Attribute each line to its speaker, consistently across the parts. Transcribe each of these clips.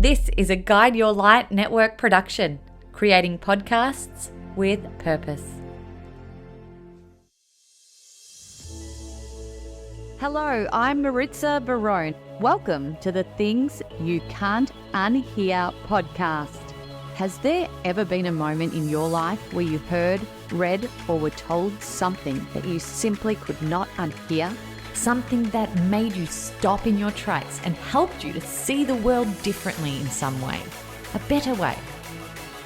Speaker 1: This is a Guide Your Light network production, creating podcasts with purpose.
Speaker 2: Hello, I'm Maritza Barone. Welcome to the Things You Can't Unhear podcast. Has there ever been a moment in your life where you heard, read, or were told something that you simply could not unhear?
Speaker 1: Something that made you stop in your tracks and helped you to see the world differently in some way, a better way.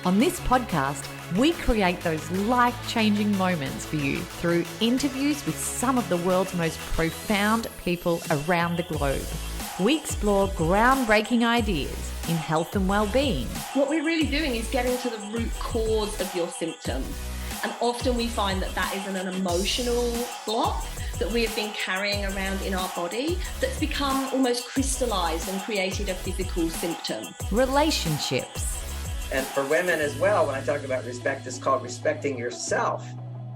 Speaker 1: On this podcast, we create those life-changing moments for you through interviews with some of the world's most profound people around the globe. We explore groundbreaking ideas in health and well-being.
Speaker 3: What we're really doing is getting to the root cause of your symptom. And often we find that is an emotional block that we have been carrying around in our body that's become almost crystallized and created a physical symptom.
Speaker 1: Relationships.
Speaker 4: And for women as well, when I talk about respect, it's called respecting yourself,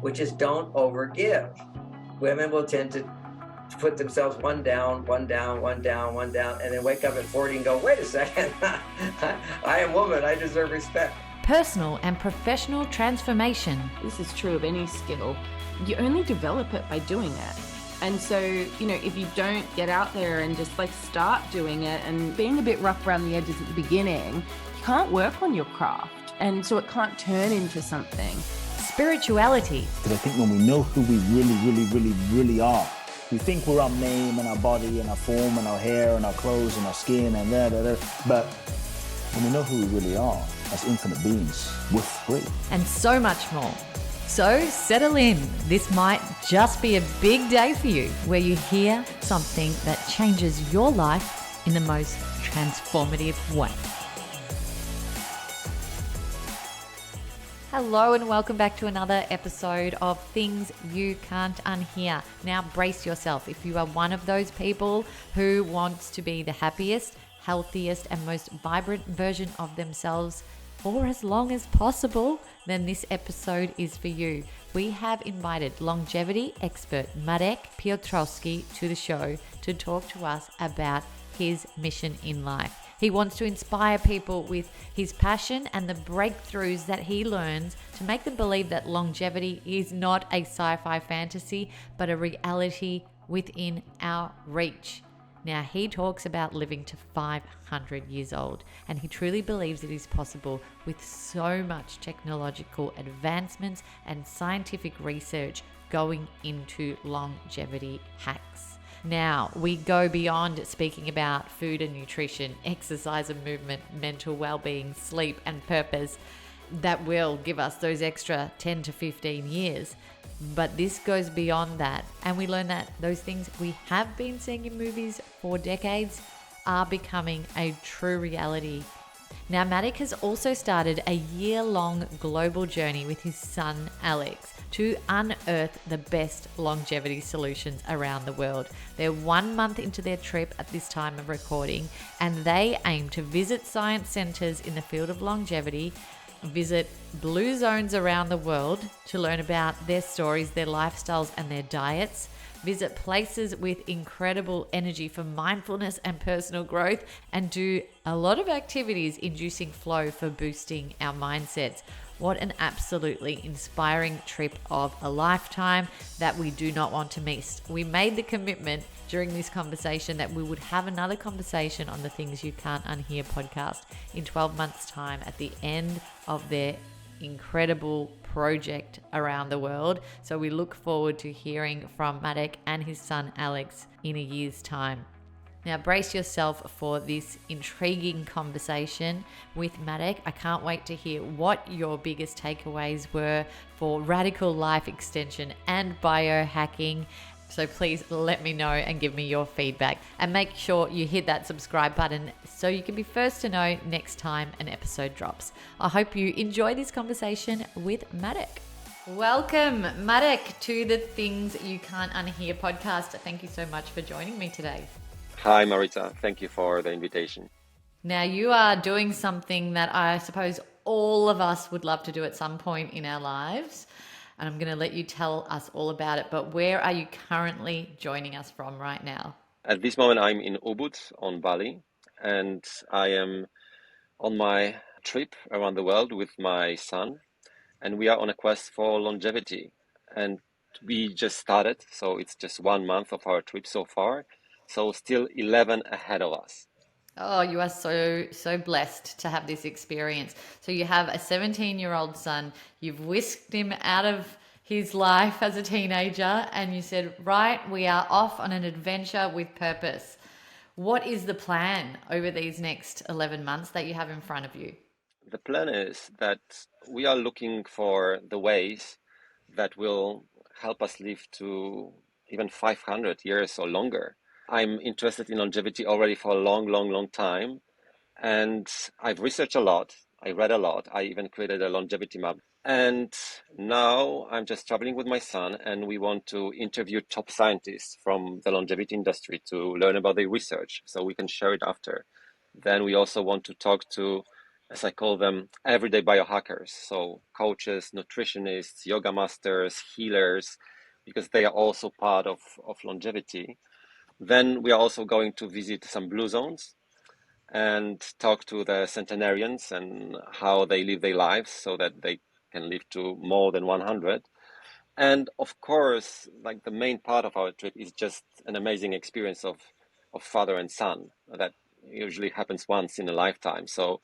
Speaker 4: which is don't overgive. Women will tend to put themselves one down, and then wake up at 40 and go, wait a second, I am woman, I deserve respect.
Speaker 1: Personal and professional transformation.
Speaker 5: This is true of any skill. You only develop it by doing it. And so, if you don't get out there and just start doing it and being a bit rough around the edges at the beginning, you can't work on your craft. And so it can't turn into something.
Speaker 1: Spirituality.
Speaker 6: Because I think when we know who we really are, we think we're our name and our body and our form and our hair and our clothes and our skin and but when we know who we really are as infinite beings, we're free.
Speaker 1: And so much more. So settle in. This might just be a big day for you where you hear something that changes your life in the most transformative way. Hello and welcome back to another episode of Things You Can't Unhear. Now brace yourself. If you are one of those people who wants to be the happiest, healthiest and most vibrant version of themselves for as long as possible, then this episode is for you. We have invited longevity expert Marek Piotrowski to the show to talk to us about his mission in life. He wants to inspire people with his passion and the breakthroughs that he learns to make them believe that longevity is not a sci-fi fantasy, but a reality within our reach. Now, he talks about living to 500 years old, and he truly believes it is possible with so much technological advancements and scientific research going into longevity hacks. Now, we go beyond speaking about food and nutrition, exercise and movement, mental well-being, sleep and purpose that will give us those extra 10 to 15 years. But this goes beyond that, and we learn that those things we have been seeing in movies for decades are becoming a true reality. Now, Marek has also started a year-long global journey with his son Alex to unearth the best longevity solutions around the world. They're 1 month into their trip at this time of recording, and they aim to visit science centers in the field of longevity, visit blue zones around the world to learn about their stories, their lifestyles, and their diets. Visit places with incredible energy for mindfulness and personal growth, and do a lot of activities inducing flow for boosting our mindsets. What an absolutely inspiring trip of a lifetime that we do not want to miss. We made the commitment during this conversation that we would have another conversation on the Things You Can't Unhear podcast in 12 months' time at the end of their incredible project around the world. So we look forward to hearing from Marek and his son Alex in a year's time. Now brace yourself for this intriguing conversation with Marek. I can't wait to hear what your biggest takeaways were for radical life extension and biohacking. So please let me know and give me your feedback, and make sure you hit that subscribe button so you can be first to know next time an episode drops. I hope you enjoy this conversation with Marek. Welcome, Marek, to the Things You Can't Unhear podcast. Thank you so much for joining me today.
Speaker 7: Hi, Maritza. Thank you for the invitation.
Speaker 1: Now, you are doing something that I suppose all of us would love to do at some point in our lives. And I'm going to let you tell us all about it. But where are you currently joining us from right now?
Speaker 7: At this moment, I'm in Ubud on Bali. and I am on my trip around the world with my son, and we are on a quest for longevity. And we just started, so it's just 1 month of our trip so far, so still 11 ahead of us.
Speaker 1: Oh, you are so blessed to have this experience. So you have a 17-year-old son, you've whisked him out of his life as a teenager, and you said, right, we are off on an adventure with purpose. What is the plan over these next 11 months that you have in front of you?
Speaker 7: The plan is that we are looking for the ways that will help us live to even 500 years or longer. I'm interested in longevity already for a long time. And I've researched a lot. I read a lot. I even created a longevity map. And now I'm just traveling with my son, and we want to interview top scientists from the longevity industry to learn about their research so we can share it after. Then we also want to talk to, as I call them, everyday biohackers. So coaches, nutritionists, yoga masters, healers, because they are also part of longevity. Then we are also going to visit some blue zones and talk to the centenarians and how they live their lives so that they can live to more than 100. And of course, like the main part of our trip is just an amazing experience of father and son that usually happens once in a lifetime. So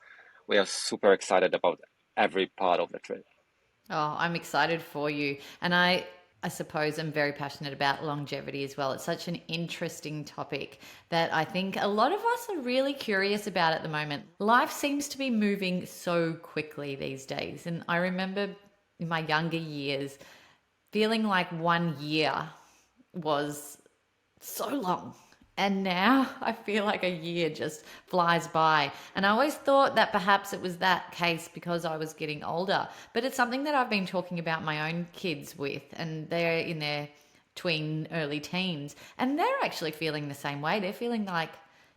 Speaker 7: we are super excited about every part of the trip.
Speaker 1: Oh, I'm excited for you. And I suppose I'm very passionate about longevity as well. It's such an interesting topic that I think a lot of us are really curious about at the moment. Life seems to be moving so quickly these days. And I remember in my younger years feeling like 1 year was so long. And now I feel like a year just flies by. And I always thought that perhaps it was that case because I was getting older. But it's something that I've been talking about my own kids with, and they're in their tween, early teens. And they're actually feeling the same way. They're feeling like,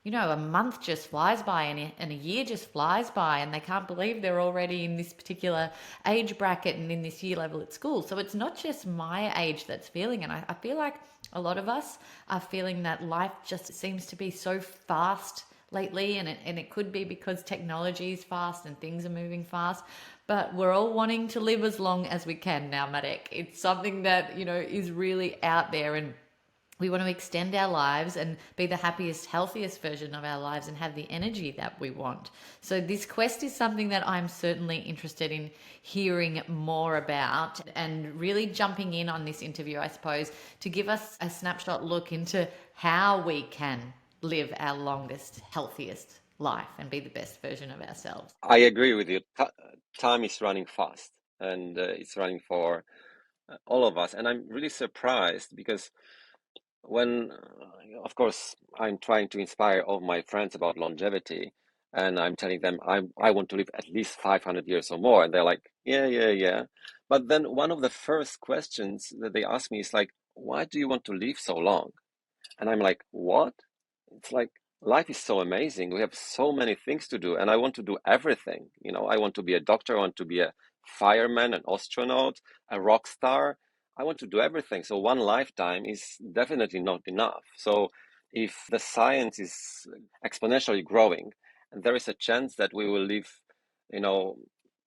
Speaker 1: a month just flies by and a year just flies by, and they can't believe they're already in this particular age bracket and in this year level at school. So it's not just my age that's feeling, and I feel like a lot of us are feeling that life just seems to be so fast lately, and it could be because technology is fast and things are moving fast, but we're all wanting to live as long as we can now, Marek. It's something that, is really out there, and we want to extend our lives and be the happiest, healthiest version of our lives and have the energy that we want. So this quest is something that I'm certainly interested in hearing more about, and really jumping in on this interview, I suppose, to give us a snapshot look into how we can live our longest, healthiest life and be the best version of ourselves.
Speaker 7: I agree with you. Time is running fast, and it's running for all of us. And I'm really surprised because when, of course, I'm trying to inspire all my friends about longevity, and I'm telling them I want to live at least 500 years or more, and they're like, yeah. But then one of the first questions that they ask me is like, why do you want to live so long? And I'm like, what? It's like life is so amazing. We have so many things to do, and I want to do everything. I want to be a doctor, I want to be a fireman, an astronaut, a rock star. I want to do everything. So one lifetime is definitely not enough. So if the science is exponentially growing, and there is a chance that we will live, you know,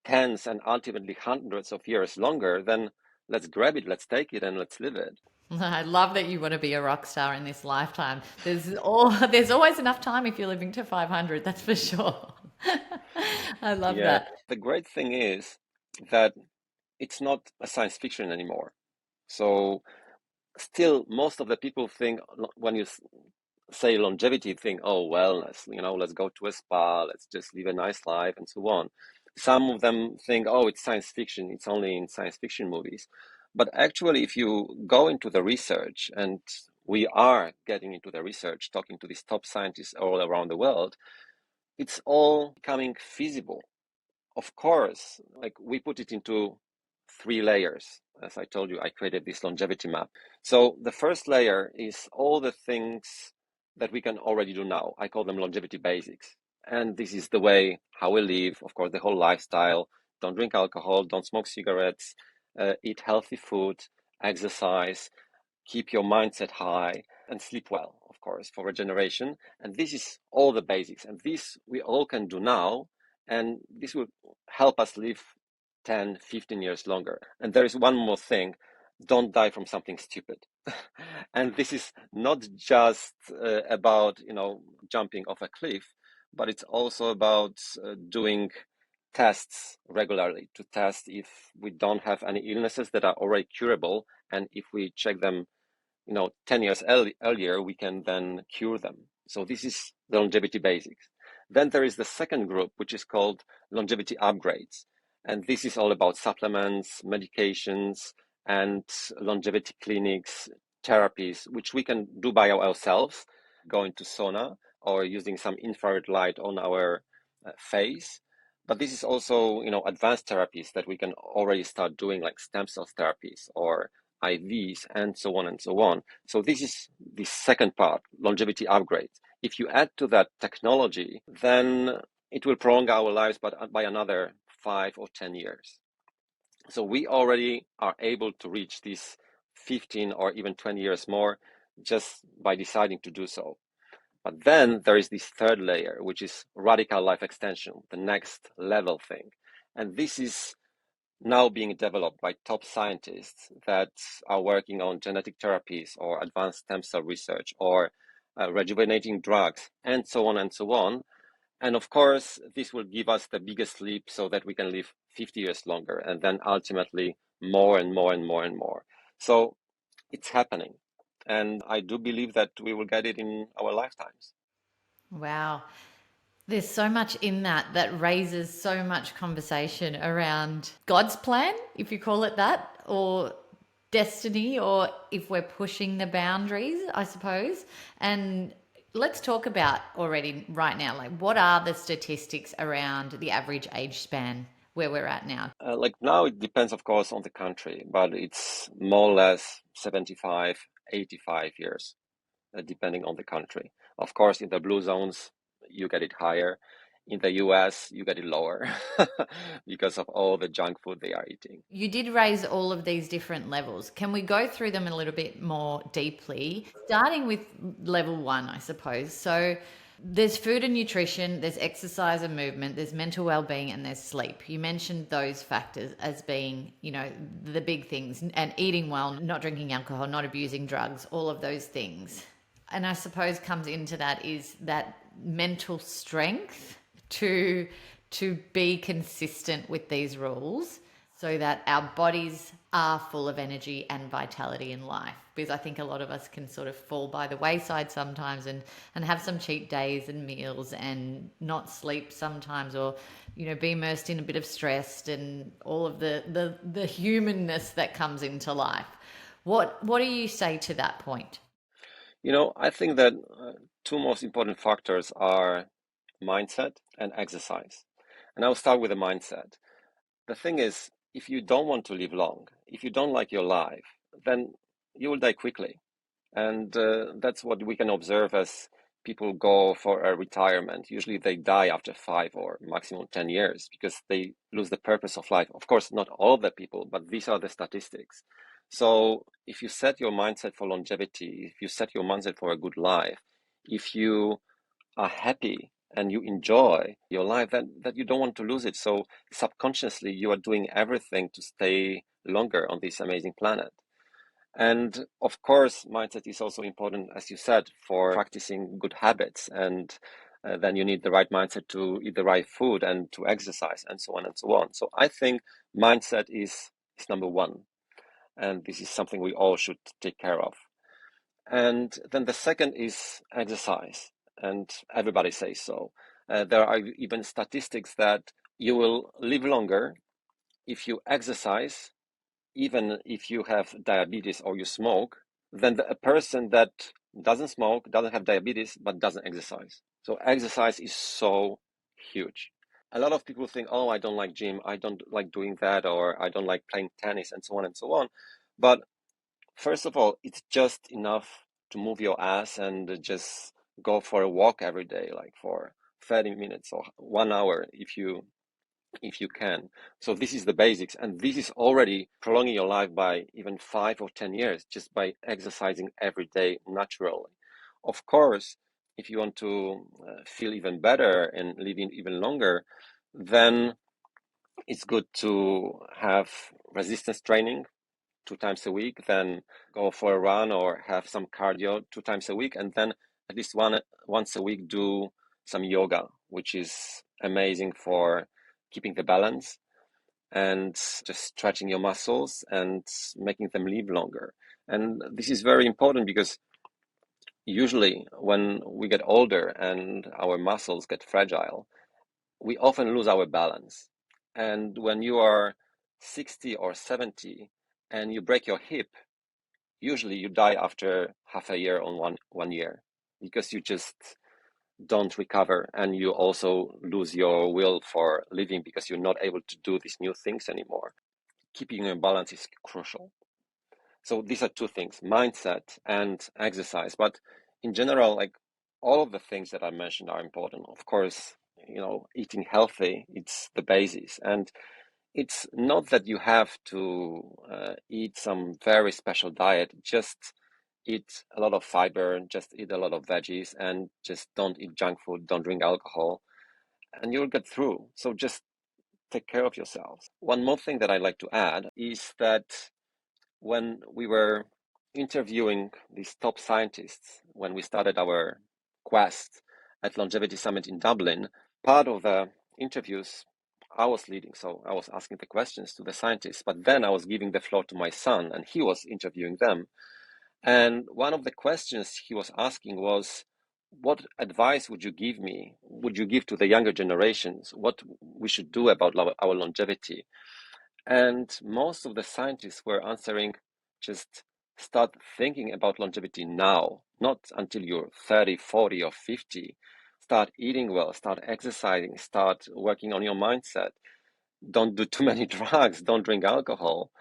Speaker 7: tens and ultimately hundreds of years longer, then let's grab it, let's take it, and let's live it.
Speaker 1: I love that you want to be a rock star in this lifetime. There's always enough time if you're living to 500, that's for sure. I love
Speaker 7: Yeah,
Speaker 1: that.
Speaker 7: the great thing is that it's not a science fiction anymore. So still, most of the people think when you say longevity, think, oh, wellness, let's go to a spa, let's just live a nice life and so on. Some of them think, oh, it's science fiction, it's only in science fiction movies. But actually, if you go into the research, and we are getting into the research, talking to these top scientists all around the world, it's all becoming feasible. Of course, like we put it into 3 layers. As I told you, I created this longevity map. So the first layer is all the things that we can already do now. I call them longevity basics. And this is the way how we live, of course, the whole lifestyle. Don't drink alcohol, don't smoke cigarettes, eat healthy food, exercise, keep your mindset high. and sleep well, of course, for regeneration. And this is all the basics. And this we all can do now. And this will help us live 10, 15 years longer. And there is one more thing. Don't die from something stupid. And this is not just about, jumping off a cliff, but it's also about doing tests regularly to test if we don't have any illnesses that are already curable. And if we check them 10 years earlier, we can then cure them. So this is the longevity basics. Then there is the second group, which is called longevity upgrades. And this is all about supplements, medications, and longevity clinics, therapies, which we can do by ourselves, going to sauna or using some infrared light on our face. But this is also, advanced therapies that we can already start doing, like stem cell therapies or IVs, and so on and so on. So this is the second part, longevity upgrades. If you add to that technology, then it will prolong our lives by another 5 or 10 years. So we already are able to reach these 15 or even 20 years more just by deciding to do so. But then there is this third layer, which is radical life extension, the next level thing. And this is now being developed by top scientists that are working on genetic therapies or advanced stem cell research or rejuvenating drugs, and so on and so on. And of course, this will give us the biggest leap so that we can live 50 years longer, and then ultimately more and more and more and more. So it's happening. And I do believe that we will get it in our lifetimes.
Speaker 1: Wow. There's so much in that raises so much conversation around God's plan, if you call it that, or destiny, or if we're pushing the boundaries, I suppose. And let's talk about already right now, like what are the statistics around the average age span where we're at now?
Speaker 7: Like now, it depends, of course, on the country, but it's more or less 75, 85 years, depending on the country. Of course, in the blue zones, you get it higher. In the US, you get it lower because of all the junk food they are eating.
Speaker 1: You did raise all of these different levels. Can we go through them a little bit more deeply? Starting with level 1, I suppose. So there's food and nutrition, there's exercise and movement, there's mental well-being, and there's sleep. You mentioned those factors as being, the big things, and eating well, not drinking alcohol, not abusing drugs, all of those things. And I suppose comes into that is that mental strength to be consistent with these rules so that our bodies are full of energy and vitality in life. Because I think a lot of us can sort of fall by the wayside sometimes and have some cheat days and meals and not sleep sometimes, or, be immersed in a bit of stress and all of the humanness that comes into life. What do you say to that point?
Speaker 7: I think that two most important factors are mindset and exercise. And I'll start with the mindset. The thing is, if you don't want to live long, if you don't like your life, then you will die quickly. And that's what we can observe as people go for a retirement. Usually they die after 5 or maximum 10 years because they lose the purpose of life. Of course, not all the people, but these are the statistics. So if you set your mindset for longevity, if you set your mindset for a good life, if you are happy and you enjoy your life, that you don't want to lose it. So subconsciously, you are doing everything to stay longer on this amazing planet. And of course, mindset is also important, as you said, for practicing good habits. And then you need the right mindset to eat the right food and to exercise and so on and so on. So I think mindset is number one. And this is something we all should take care of. And then the second is exercise. And everybody says so. There are even statistics that you will live longer if you exercise, even if you have diabetes or you smoke, than a person that doesn't smoke, doesn't have diabetes, but doesn't exercise. So exercise is so huge. A lot of people think, oh, I don't like gym, I don't like doing that, or I don't like playing tennis, and so on and so on. But first of all, it's just enough to move your ass and just go for a walk every day, like for 30 minutes or 1 hour if you if you can. So this is the basics, and this is already prolonging your life by even 5 or 10 years just by exercising every day naturally. Of course, if you want to feel even better and live even longer, then it's good to have resistance training 2 times a week, then go for a run or have some cardio 2 times a week, and then at least once a week do some yoga, which is amazing for keeping the balance and just stretching your muscles and making them live longer. And this is very important because usually when we get older and our muscles get fragile, we often lose our balance. And when you are 60 or 70 and you break your hip, usually you die after half a year or one year because you just don't recover, and you also lose your will for living because you're not able to do these new things anymore. Keeping your balance is crucial. So these are two things, mindset and exercise. But in general, like all of the things that I mentioned are important. Of course, eating healthy, it's the basis. And it's not that you have to eat some very special diet. Just eat a lot of fiber, just eat a lot of veggies, and just don't eat junk food, don't drink alcohol, and you'll get through. So just take care of yourselves. One more thing that I'd like to add is that when we were interviewing these top scientists, when we started our quest at Longevity Summit in Dublin, part of the interviews I was leading. So I was asking the questions to the scientists, but then I was giving the floor to my son and he was interviewing them. And one of the questions he was asking was, what advice would you give me? Would you give to the younger generations? What we should do about our longevity? And most of the scientists were answering, just start thinking about longevity now, not until you're 30, 40, or 50. Start eating well, start exercising, start working on your mindset. Don't do too many drugs, don't drink alcohol.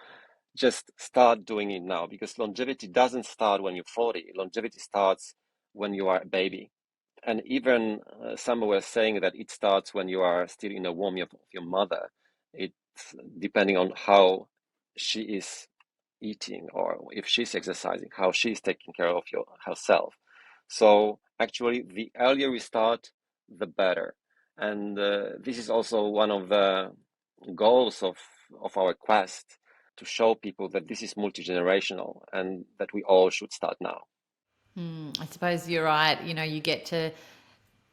Speaker 7: Just start doing it now, because longevity doesn't start when you're 40. Longevity starts when you are a baby. And even some were saying that it starts when you are still in the womb of your mother. It's depending on how she is eating or if she's exercising, how she's taking care of herself. So actually, the earlier we start, the better. And this is also one of the goals of our quest, to show people that this is multi-generational and that we all should start now.
Speaker 1: I suppose you're right. You get to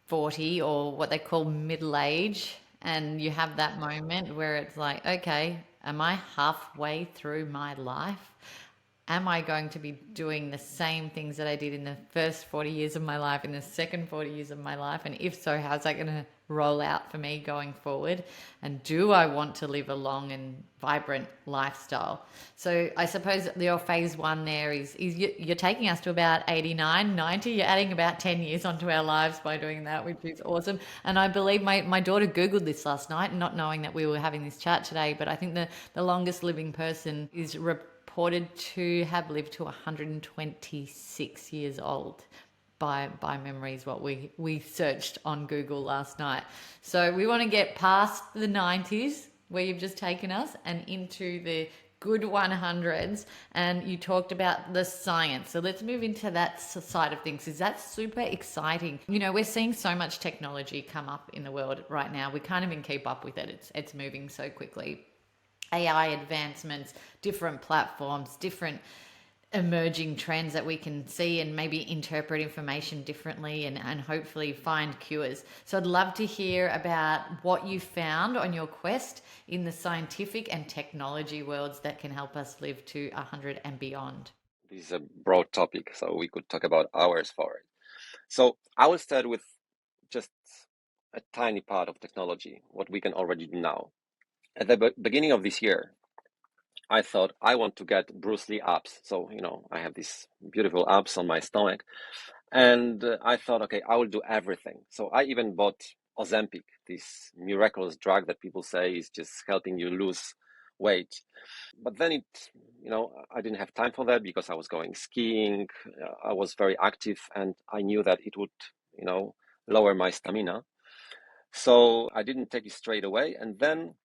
Speaker 1: 40 or what they call middle age, and you have that moment where it's like, okay, am I halfway through my life? Am I going to be doing the same things that I did in the first 40 years of my life, in the second 40 years of my life? And if so, how's that going to roll out for me going forward? And do I want to live a long and vibrant lifestyle? So I suppose your phase one there is you're taking us to about 89, 90. You're adding about 10 years onto our lives by doing that, which is awesome. And I believe my daughter Googled this last night, not knowing that we were having this chat today, but I think the longest living person is reported to have lived to 126 years old by memory, is what we searched on Google last night. So we want to get past the 90s, where you've just taken us, and into the good 100s. And you talked about the science, so let's move into that side of things. Is that super exciting? We're seeing so much technology come up in the world right now, we can't even keep up with it. It's moving so quickly. AI advancements, different platforms, different emerging trends that we can see and maybe interpret information differently, and hopefully find cures. So I'd love to hear about what you found on your quest in the scientific and technology worlds that can help us live to 100 and beyond.
Speaker 7: This is a broad topic, so we could talk about hours for it. So I will start with just a tiny part of technology, what we can already do now. At the beginning of this year, I thought I want to get Bruce Lee abs. So, I have these beautiful abs on my stomach. And I thought, okay, I will do everything. So I even bought Ozempic, this miraculous drug that people say is just helping you lose weight. But then I didn't have time for that because I was going skiing. I was very active and I knew that it would, lower my stamina. So I didn't take it straight away. And then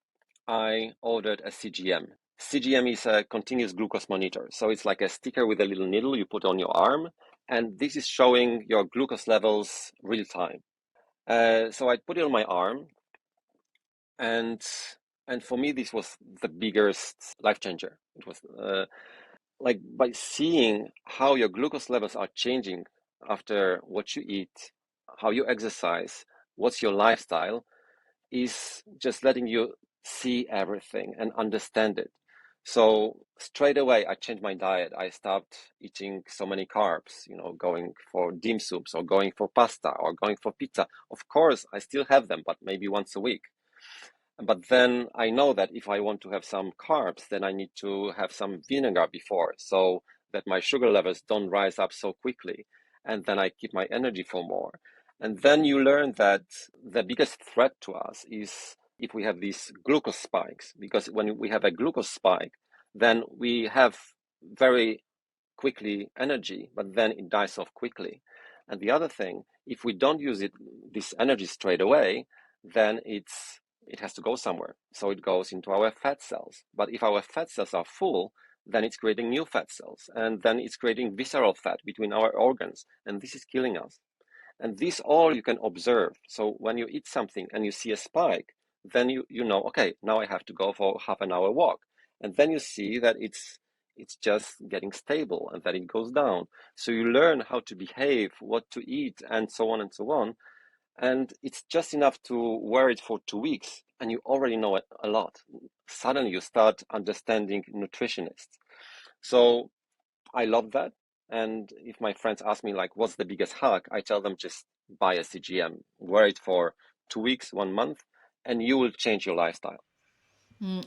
Speaker 7: I ordered a CGM. CGM is a continuous glucose monitor. So it's like a sticker with a little needle you put on your arm. And this is showing your glucose levels real time. So I put it on my arm. And for me, this was the biggest life changer. It was like by seeing how your glucose levels are changing after what you eat, how you exercise, what's your lifestyle, is just letting you see everything and understand it. So straight away, I changed my diet. I stopped eating so many carbs, going for dim soups or going for pasta or going for pizza. Of course, I still have them, but maybe once a week. But then I know that if I want to have some carbs, then I need to have some vinegar before so that my sugar levels don't rise up so quickly. And then I keep my energy for more. And then you learn that the biggest threat to us is if we have these glucose spikes, because when we have a glucose spike, then we have very quickly energy, but then it dies off quickly. And the other thing, if we don't use this energy straight away, then it has to go somewhere. So it goes into our fat cells. But if our fat cells are full, then it's creating new fat cells. And then it's creating visceral fat between our organs. And this is killing us. And this all you can observe. So when you eat something and you see a spike, then you know, okay, now I have to go for half an hour walk. And then you see that it's just getting stable and that it goes down. So you learn how to behave, what to eat, and so on and so on. And it's just enough to wear it for 2 weeks, and you already know it a lot. Suddenly you start understanding nutritionists. So I love that. And if my friends ask me, like, what's the biggest hack? I tell them just buy a CGM, wear it for 2 weeks, 1 month, and you will change your lifestyle.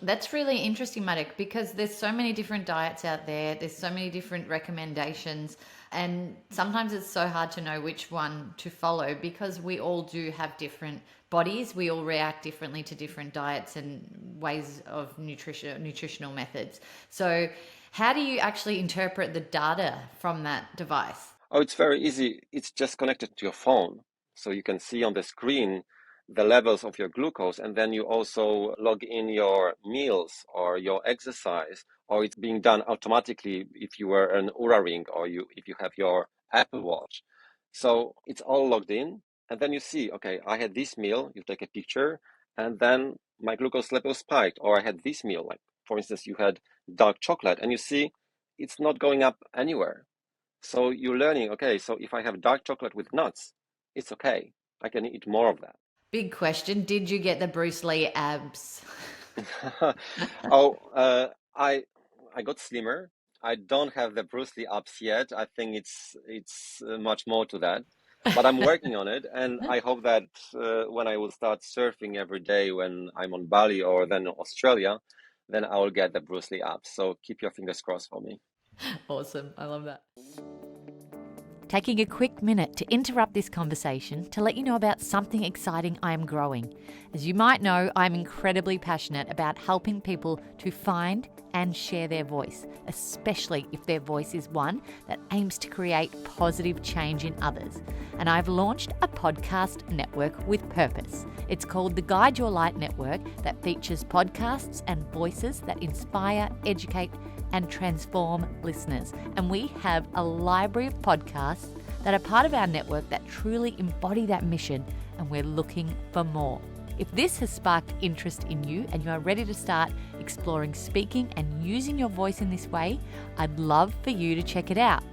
Speaker 1: That's really interesting, Marek, because there's so many different diets out there. There's so many different recommendations. And sometimes it's so hard to know which one to follow because we all do have different bodies. We all react differently to different diets and ways of nutritional methods. So how do you actually interpret the data from that device?
Speaker 7: Oh, it's very easy. It's just connected to your phone. So you can see on the screen the levels of your glucose, and then you also log in your meals or your exercise, or it's being done automatically if you wear an Oura Ring or if you have your Apple Watch. So it's all logged in, and then you see, okay, I had this meal, you take a picture, and then my glucose level spiked, or I had this meal, like for instance, you had dark chocolate, and you see it's not going up anywhere. So you're learning, okay, so if I have dark chocolate with nuts, it's okay. I can eat more of that.
Speaker 1: Big question. Did you get the Bruce Lee abs?
Speaker 7: Oh, I got slimmer. I don't have the Bruce Lee abs yet. I think it's much more to that, but I'm working on it, and I hope that when I will start surfing every day when I'm on Bali or then Australia, then I will get the Bruce Lee abs. So keep your fingers crossed for me.
Speaker 1: Awesome. I love that. Taking a quick minute to interrupt this conversation to let you know about something exciting I am growing. As you might know, I'm incredibly passionate about helping people to find and share their voice, especially if their voice is one that aims to create positive change in others. And I've launched a podcast network with purpose. It's called the Guide Your Light Network that features podcasts and voices that inspire, educate, and transform listeners. And we have a library of podcasts that are part of our network that truly embody that mission, and we're looking for more. If this has sparked interest in you and you are ready to start exploring speaking and using your voice in this way, I'd love for you to check it out.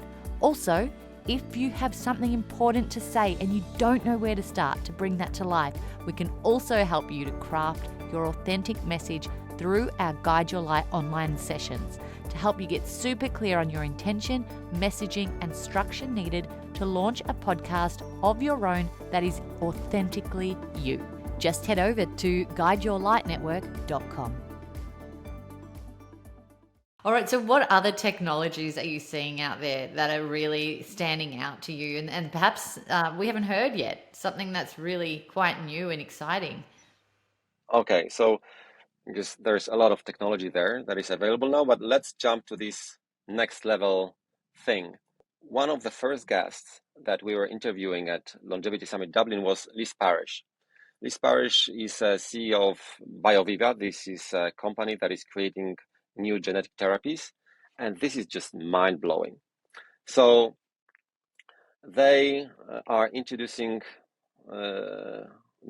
Speaker 1: Also, if you have something important to say and you don't know where to start to bring that to life, we can also help you to craft your authentic message through our Guide Your Light online sessions to help you get super clear on your intention, messaging, and structure needed to launch a podcast of your own that is authentically you. Just head over to guideyourlightnetwork.com. All right, so what other technologies are you seeing out there that are really standing out to you and perhaps we haven't heard yet, something that's really quite new and exciting?
Speaker 7: Okay, so because there's a lot of technology there that is available now, but let's jump to this next level thing. One of the first guests that we were interviewing at Longevity Summit Dublin was Liz Parrish. Liz Parrish is a CEO of BioViva. This is a company that is creating new genetic therapies, and this is just mind-blowing. So they are introducing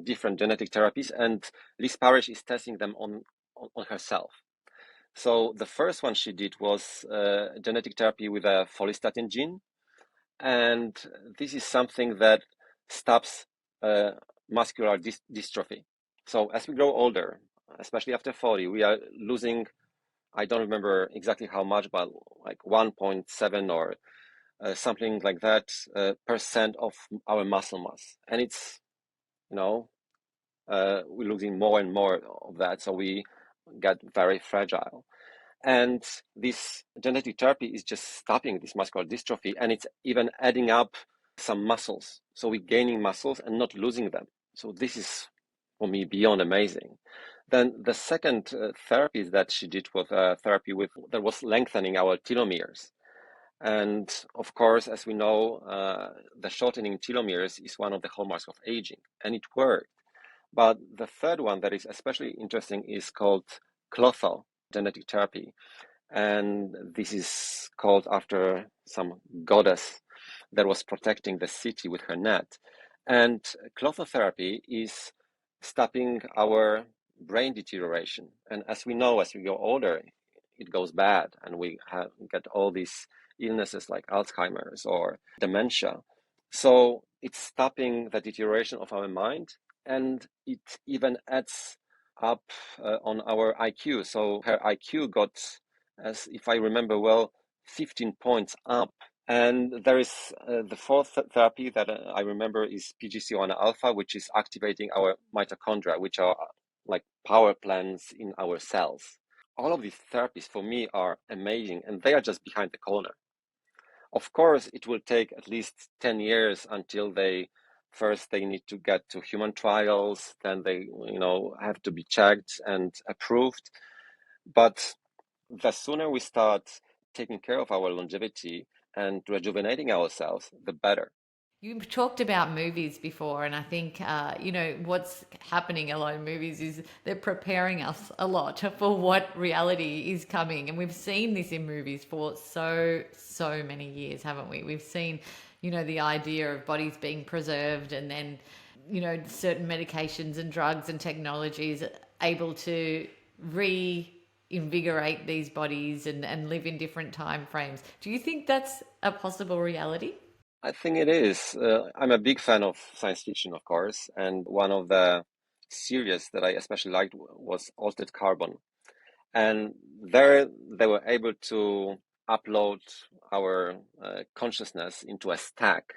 Speaker 7: different genetic therapies, and Liz Parrish is testing them on herself. So the first one she did was genetic therapy with a follistatin gene, and this is something that stops muscular dystrophy. So as we grow older, especially after 40, we are losing, I don't remember exactly how much, but like 1.7 or something like that percent of our muscle mass. And it's, we're losing more and more of that. So we get very fragile. And this genetic therapy is just stopping this muscular dystrophy, and it's even adding up some muscles. So we're gaining muscles and not losing them. So this is, for me, beyond amazing. Then the second therapy that she did was therapy that was lengthening our telomeres. And of course, as we know, the shortening telomeres is one of the hallmarks of aging, and it worked. But the third one that is especially interesting is called clothal genetic therapy. And this is called after some goddess that was protecting the city with her net. And clothal therapy is stopping our brain deterioration. And as we know, as we go older, it goes bad, and we get all these illnesses like Alzheimer's or dementia. So it's stopping the deterioration of our mind, and it even adds up on our IQ. So her IQ got, as if I remember well, 15 points up. And there is the fourth therapy that I remember is PGC1 alpha, which is activating our mitochondria, which are like power plants in our cells. All of these therapies for me are amazing, and they are just behind the corner. Of course, it will take at least 10 years until they need to get to human trials, then they have to be checked and approved. But the sooner we start taking care of our longevity and rejuvenating ourselves, the better.
Speaker 1: You've talked about movies before, and I think, what's happening a lot in movies is they're preparing us a lot for what reality is coming. And we've seen this in movies for so many years, haven't we? We've seen, the idea of bodies being preserved, and then, certain medications and drugs and technologies able to reinvigorate these bodies and live in different time frames. Do you think that's a possible reality?
Speaker 7: I think it is. I'm a big fan of science fiction, of course, and one of the series that I especially liked was Altered Carbon. And there they were able to upload our consciousness into a stack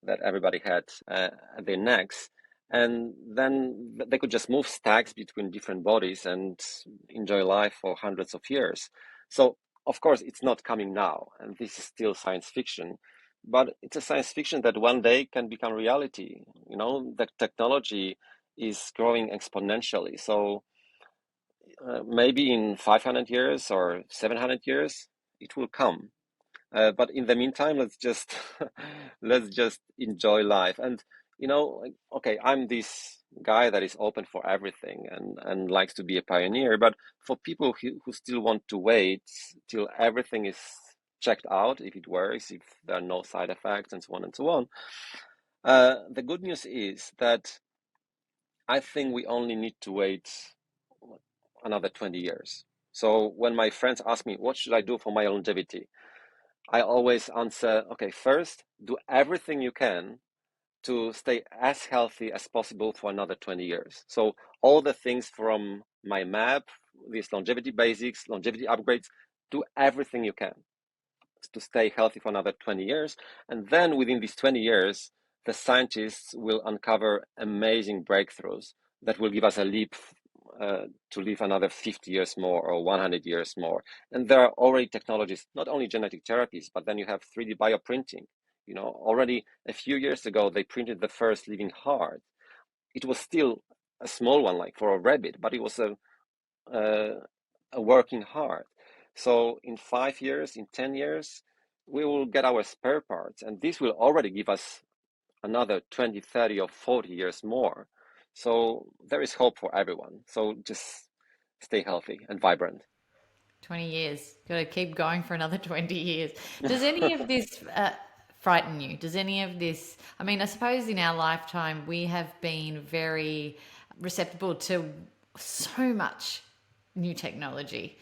Speaker 7: that everybody had at their necks. And then they could just move stacks between different bodies and enjoy life for hundreds of years. So, of course, it's not coming now, and this is still science fiction. But it's a science fiction that one day can become reality. The technology is growing exponentially. So maybe in 500 years or 700 years, it will come. But in the meantime, let's just let's just enjoy life. And okay, I'm this guy that is open for everything and likes to be a pioneer. But for people who still want to wait till everything is checked out, if it works, if there are no side effects, and so on and so on, the good news is that I think we only need to wait another 20 years. So when my friends ask me, what should I do for my longevity? I always answer, okay, first, do everything you can to stay as healthy as possible for another 20 years. So all the things from my map, these longevity basics, longevity upgrades, do everything you can to stay healthy for another 20 years. And then within these 20 years, the scientists will uncover amazing breakthroughs that will give us a leap to live another 50 years more or 100 years more. And there are already technologies, not only genetic therapies, but then you have 3D bioprinting. Already a few years ago, they printed the first living heart. It was still a small one, like for a rabbit, but it was a working heart. So in 5 years, in 10 years, we will get our spare parts, and this will already give us another 20, 30, or 40 years more. So there is hope for everyone. So just stay healthy and vibrant.
Speaker 1: 20 years. Got to keep going for another 20 years. Does any of this frighten you? Does any of this, I mean, I suppose in our lifetime, we have been very receptive to so much new technology.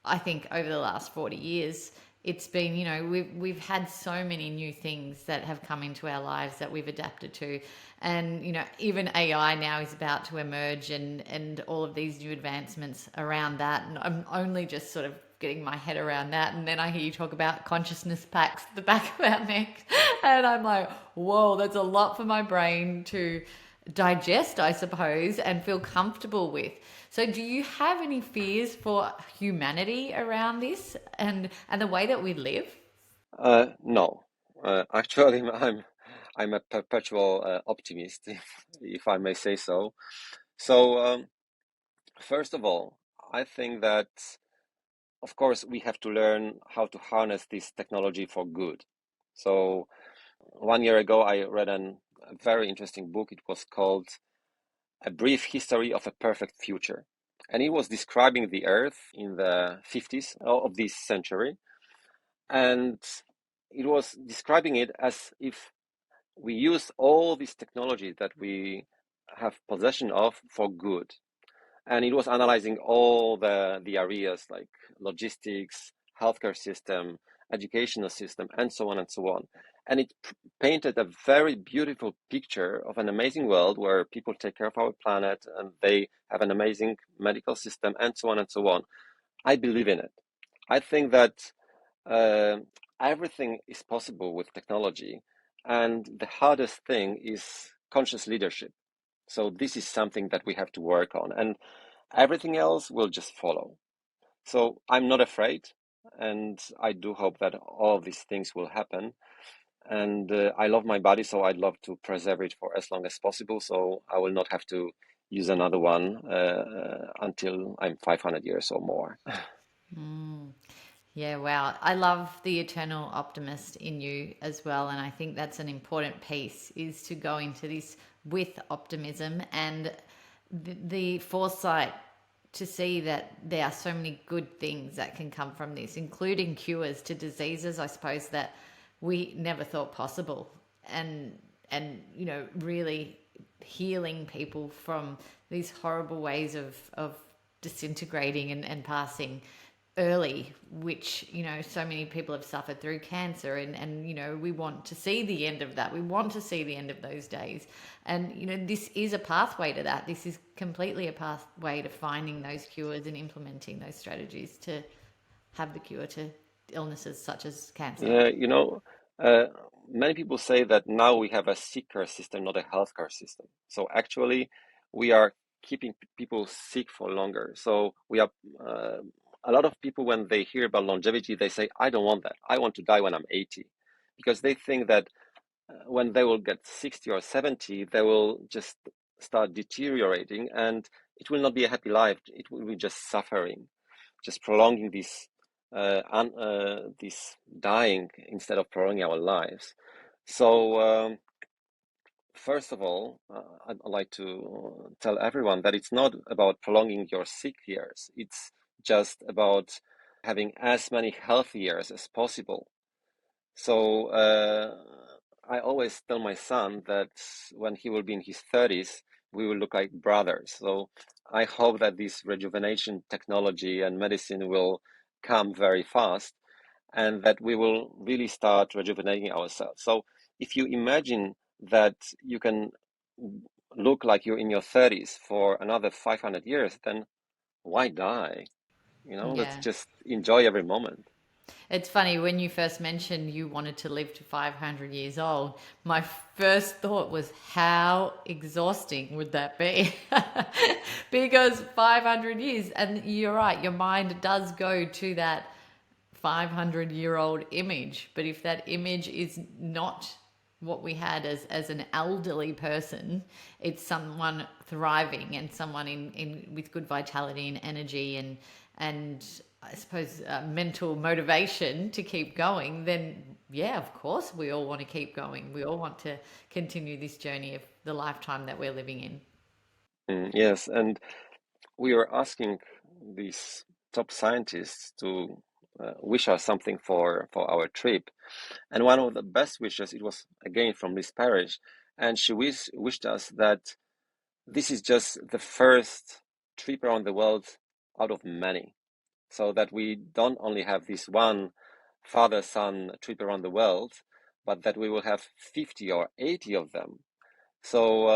Speaker 1: I think over the last 40 years, it's been, you know, we've had so many new things that have come into our lives that we've adapted to. And, you know, even AI now is about to emerge, and all of these new advancements around that. And I'm only just sort of getting my head around that. And then I hear you talk about consciousness packs at the back of our neck. And I'm like, whoa, that's a lot for my brain to digest, I suppose, and feel comfortable with. So do you have any fears for humanity around this and the way that we live?
Speaker 7: No, actually, I'm a perpetual optimist, if I may say so. So first of all, I think that of course we have to learn how to harness this technology for good. So 1 year ago, I read a very interesting book. It was called A Brief History of a Perfect Future. And it was describing the Earth in the 50s of this century. And it was describing it as if we use all this technology that we have possession of for good. And it was analyzing all the areas like logistics, healthcare system, educational system, and so on and so on. And it painted a very beautiful picture of an amazing world where people take care of our planet and they have an amazing medical system, and so on and so on. I believe in it. I think that uh, everything is possible with technology, and the hardest thing is conscious leadership. So this is something that we have to work on, and everything else will just follow. So I'm not afraid, and I do hope that all of these things will happen. And I love my body, so I'd love to preserve it for as long as possible. So I will not have to use another one until I'm 500 years or more.
Speaker 1: Yeah, wow. I love the eternal optimist in you as well. And I think that's an important piece, is to go into this with optimism and the foresight to see that there are so many good things that can come from this, including cures to diseases, I suppose, that we never thought possible. And you know, really healing people from these horrible ways of disintegrating and passing early, which, you know, so many people have suffered through cancer, and you know, we want to see the end of that. We want to see the end of those days. And you know, this is a pathway to that. This is completely a pathway to finding those cures and implementing those strategies to have the cure to illnesses such as cancer.
Speaker 7: Yeah, you know, uh, many people say that now we have a sick care system, not a healthcare system. So actually, we are keeping people sick for longer. So we are a lot of people, when they hear about longevity, they say, "I don't want that. I want to die when I'm 80," because they think that when they will get 60 or 70, they will just start deteriorating, and it will not be a happy life. It will be just suffering, just prolonging this dying instead of prolonging our lives. So first of all, I'd like to tell everyone that it's not about prolonging your sick years. It's just about having as many healthy years as possible. So I always tell my son that when he will be in his 30s, we will look like brothers. So I hope that this rejuvenation technology and medicine will come very fast, and that we will really start rejuvenating ourselves. So if you imagine that you can look like you're in your 30s for another 500 years, then why die? You know, let's
Speaker 1: Yeah.
Speaker 7: just enjoy every moment.
Speaker 1: It's funny, when you first mentioned you wanted to live to 500 years old, my first thought was, how exhausting would that be? Because 500 years, and you're right, your mind does go to that 500-year-old image. But if that image is not what we had as an elderly person, it's someone thriving and someone in with good vitality and energy and I suppose mental motivation to keep going, then yeah, of course we all want to keep going. We all want to continue this journey of the lifetime that we're living in.
Speaker 7: Yes, and we were asking these top scientists to wish us something for our trip. And one of the best wishes, it was again from Liz Parrish, and she wished us that this is just the first trip around the world out of many. So that we don't only have this one father-son trip around the world, but that we will have 50 or 80 of them. So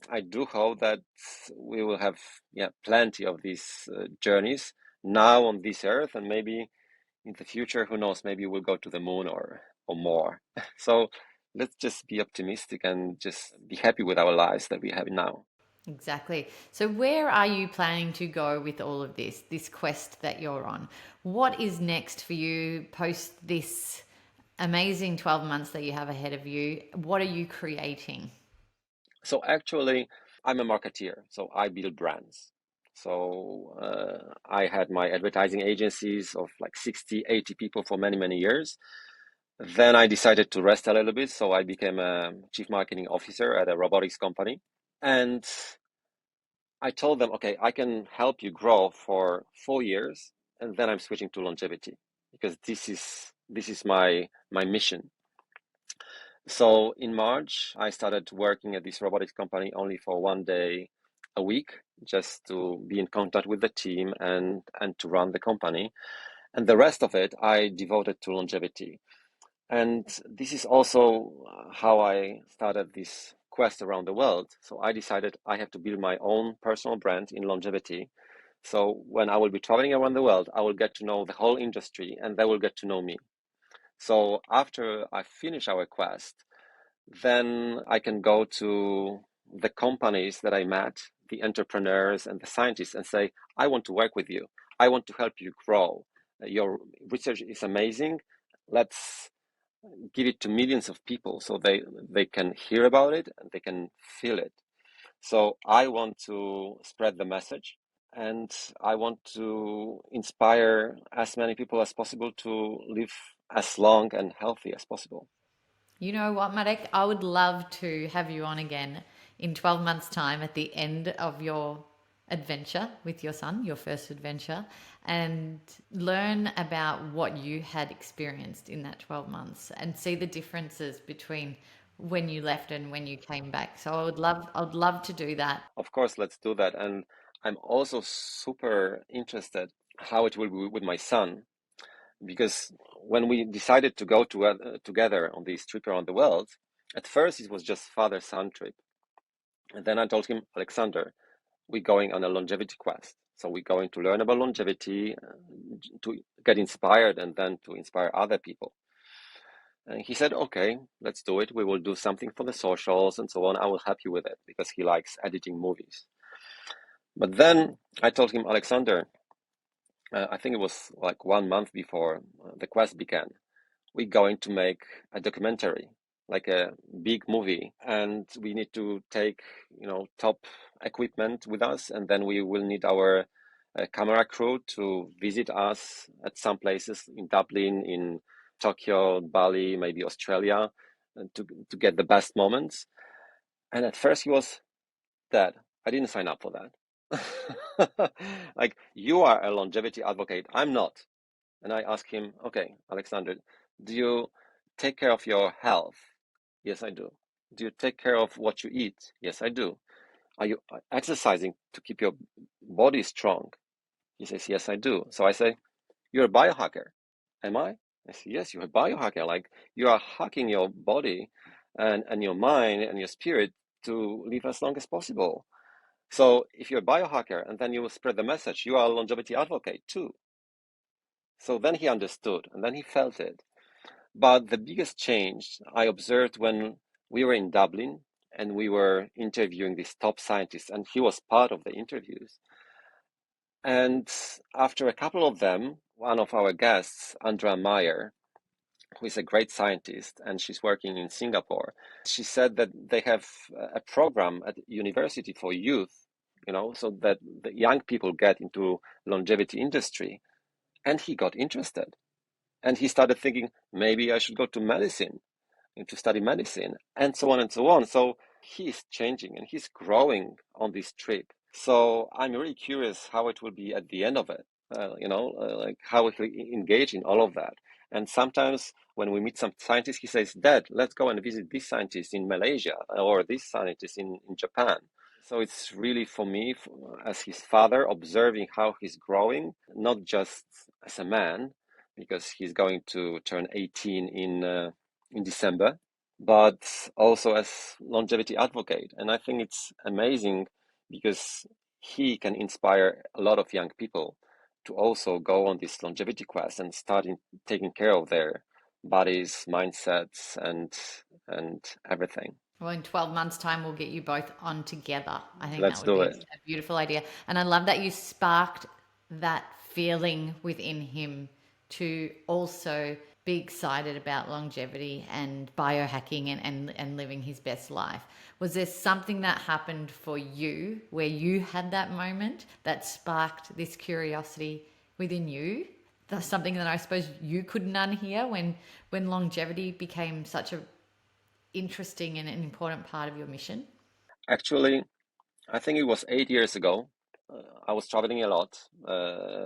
Speaker 7: I do hope that we will have plenty of these journeys now on this earth, and maybe in the future, who knows, maybe we'll go to the moon or more. So let's just be optimistic and just be happy with our lives that we have now.
Speaker 1: Exactly. So where are you planning to go with all of this quest that you're on? What is next for you post this amazing 12 months that you have ahead of you? What are you creating?
Speaker 7: So actually, I'm a marketeer, so I build brands. So I had my advertising agencies of like 60, 80 people for many, many years. Then I decided to rest a little bit, so I became a chief marketing officer at a robotics company. And I told them, okay, I can help you grow for 4 years, and then I'm switching to longevity because this is my mission. So in March, I started working at this robotics company only for 1 day a week, just to be in contact with the team and to run the company. And the rest of it I devoted to longevity. And this is also how I started this quest around the world. So I decided I have to build my own personal brand in longevity. So when I will be traveling around the world, I will get to know the whole industry and they will get to know me. So after I finish our quest, then I can go to the companies that I met, the entrepreneurs and the scientists, and say, I want to work with you. I want to help you grow. Your research is amazing. Let's give it to millions of people so they can hear about it and they can feel it. So I want to spread the message, and I want to inspire as many people as possible to live as long and healthy as possible.
Speaker 1: You know what, Marek? I would love to have you on again in 12 months' time at the end of your adventure with your son, your first adventure, and learn about what you had experienced in that 12 months and see the differences between when you left and when you came back. So I would love to do that.
Speaker 7: Of course, let's do that. And I'm also super interested how it will be with my son, because when we decided to go together on this trip around the world, at first it was just father-son trip. And then I told him, Alexander, we're going on a longevity quest. So we're going to learn about longevity, to get inspired and then to inspire other people. And he said, okay, let's do it. We will do something for the socials and so on. I will help you with it because he likes editing movies. But then I told him, Alexander, I think it was like 1 month before the quest began, we're going to make a documentary, like a big movie, and we need to take, top equipment with us, and then we will need our camera crew to visit us at some places in Dublin, in Tokyo, Bali, maybe Australia, and to get the best moments. And at first he was, Dad, I didn't sign up for that. Like, you are a longevity advocate, I'm not. And I asked him, okay, Alexander, do you take care of your health? Yes, I do. Do you take care of what you eat? Yes, I do. Are you exercising to keep your body strong? He says, yes, I do. So I say, you're a biohacker. Am I? I say, yes, you're a biohacker. Like, you are hacking your body and your mind and your spirit to live as long as possible. So if you're a biohacker and then you spread the message, you are a longevity advocate too. So then he understood and then he felt it. But the biggest change I observed when we were in Dublin and we were interviewing these top scientists, and he was part of the interviews. And after a couple of them, one of our guests, Andrea Meyer, who is a great scientist, and she's working in Singapore, she said that they have a program at university for youth, so that the young people get into longevity industry. And he got interested. And he started thinking, maybe I should go to medicine and to study medicine, and so on and so on. So he's changing and he's growing on this trip. So I'm really curious how it will be at the end of it. Like how it will engage in all of that. And sometimes when we meet some scientists, he says, Dad, let's go and visit this scientist in Malaysia or this scientist in Japan. So it's really for me, as his father, observing how he's growing, not just as a man, because he's going to turn 18 in December, but also as longevity advocate. And I think it's amazing because he can inspire a lot of young people to also go on this longevity quest and start taking care of their bodies, mindsets, and everything.
Speaker 1: Well, in 12 months' time, we'll get you both on together. I think that
Speaker 7: Let's
Speaker 1: would
Speaker 7: do
Speaker 1: be
Speaker 7: it.
Speaker 1: a beautiful idea. And I love that you sparked that feeling within him to also be excited about longevity and biohacking and living his best life. Was there something that happened for you where you had that moment that sparked this curiosity within you? That's something that I suppose you couldn't unhear when longevity became such a interesting and an important part of your mission?
Speaker 7: Actually, I think it was 8 years ago. I was traveling a lot,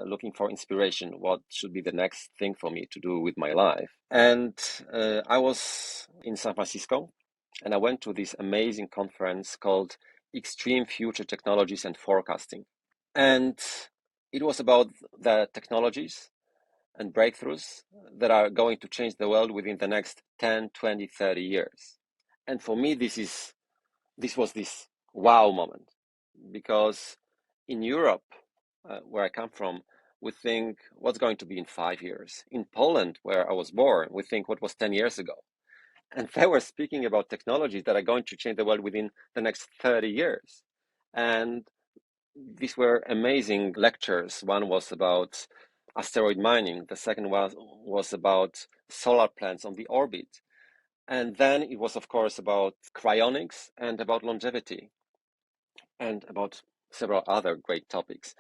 Speaker 7: looking for inspiration. What should be the next thing for me to do with my life? And I was in San Francisco, and I went to this amazing conference called Extreme Future Technologies and Forecasting. And it was about the technologies and breakthroughs that are going to change the world within the next 10, 20, 30 years. And for me, this was this wow moment, because in Europe, where I come from, we think what's going to be in 5 years. In Poland, where I was born, we think what was 10 years ago. And they were speaking about technologies that are going to change the world within the next 30 years. And these were amazing lectures. One was about asteroid mining. The second was about solar plants on the orbit. And then it was, of course, about cryonics and about longevity and about several other great topics.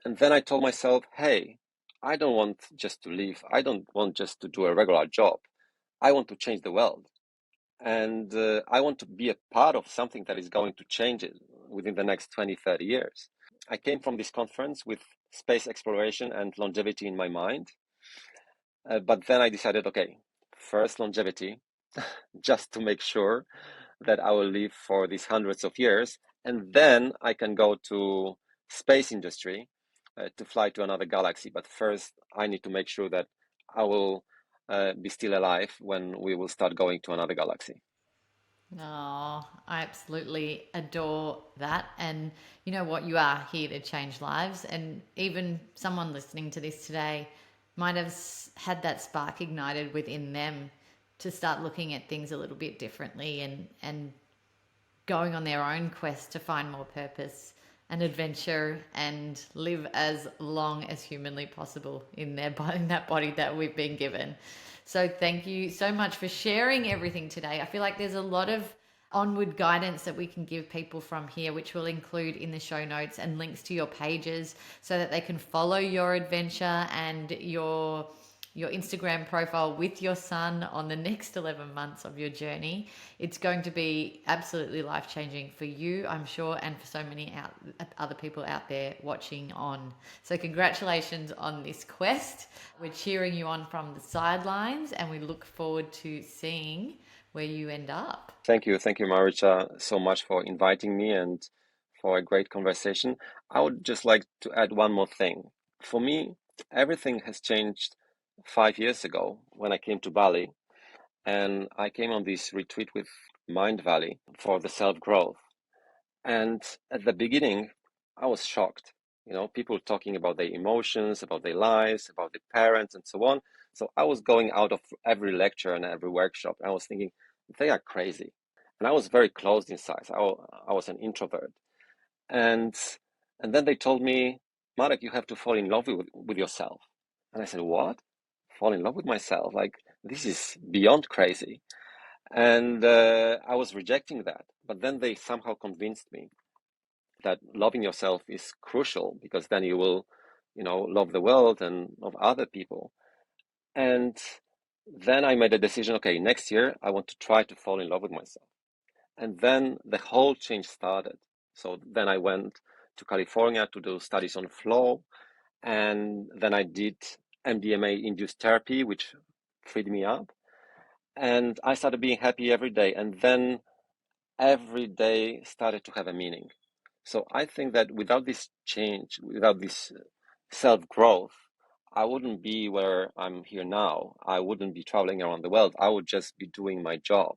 Speaker 7: And then I told myself, hey, I don't want just to live. I don't want just to do a regular job. I want to change the world. And I want to be a part of something that is going to change it within the next 20, 30 years. I came from this conference with space exploration and longevity in my mind. But then I decided, okay, first longevity, just to make sure that I will live for these hundreds of years. And then I can go to space industry to fly to another galaxy. But first, I need to make sure that I will be still alive when we will start going to another galaxy.
Speaker 1: Oh, I absolutely adore that. And you know what? You are here to change lives. And even someone listening to this today might have had that spark ignited within them to start looking at things a little bit differently and going on their own quest to find more purpose and adventure and live as long as humanly possible in their body, in that body that we've been given. So thank you so much for sharing everything today. I feel like there's a lot of onward guidance that we can give people from here, which we'll include in the show notes and links to your pages so that they can follow your adventure and your Instagram profile with your son on the next 11 months of your journey. It's going to be absolutely life-changing for you, I'm sure, and for so many other people out there watching on. So congratulations on this quest. We're cheering you on from the sidelines, and we look forward to seeing where you end up.
Speaker 7: Thank you, Maritza, so much for inviting me and for a great conversation. I would just like to add one more thing. For me, everything has changed 5 years ago when I came to Bali, and I came on this retreat with Mind Valley for the self-growth. And at the beginning, I was shocked. People talking about their emotions, about their lives, about their parents, and so on. So I was going out of every lecture and every workshop. I was thinking, they are crazy. And I was very closed inside. I was an introvert. And then they told me, Marek, you have to fall in love with yourself. And I said, what? Fall in love with myself? Like, this is beyond crazy. And I was rejecting that. But then they somehow convinced me that loving yourself is crucial, because then you will, love the world and love other people. And then I made a decision, okay, next year I want to try to fall in love with myself. And then the whole change started. So then I went to California to do studies on flow. And then I did MDMA-induced therapy, which freed me up. And I started being happy every day. And then every day started to have a meaning. So I think that without this change, without this self-growth, I wouldn't be where I'm here now. I wouldn't be traveling around the world. I would just be doing my job.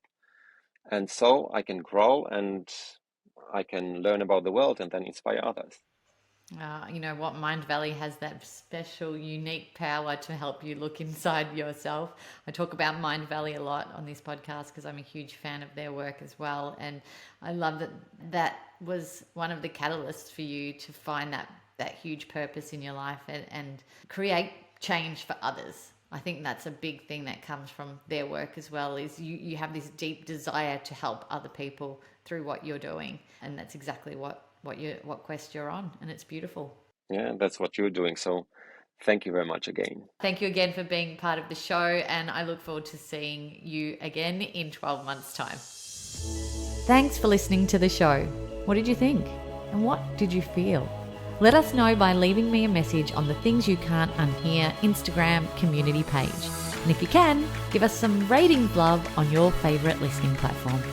Speaker 7: And so I can grow and I can learn about the world and then inspire others.
Speaker 1: You know what? Mind Valley has that special, unique power to help you look inside yourself. I talk about Mind Valley a lot on this podcast because I'm a huge fan of their work as well. And I love that that was one of the catalysts for you to find that huge purpose in your life and create change for others. I think that's a big thing that comes from their work as well, is you have this deep desire to help other people through what you're doing. And that's exactly what quest you're on, and it's beautiful.
Speaker 7: Yeah, that's what you're doing. So thank you very much again.
Speaker 1: Thank you again for being part of the show, and I look forward to seeing you again in 12 months' time. Thanks for listening to the show. What did you think? And what did you feel? Let us know by leaving me a message on the Things You Can't Unhear Instagram community page. And if you can, give us some ratings love on your favourite listening platform.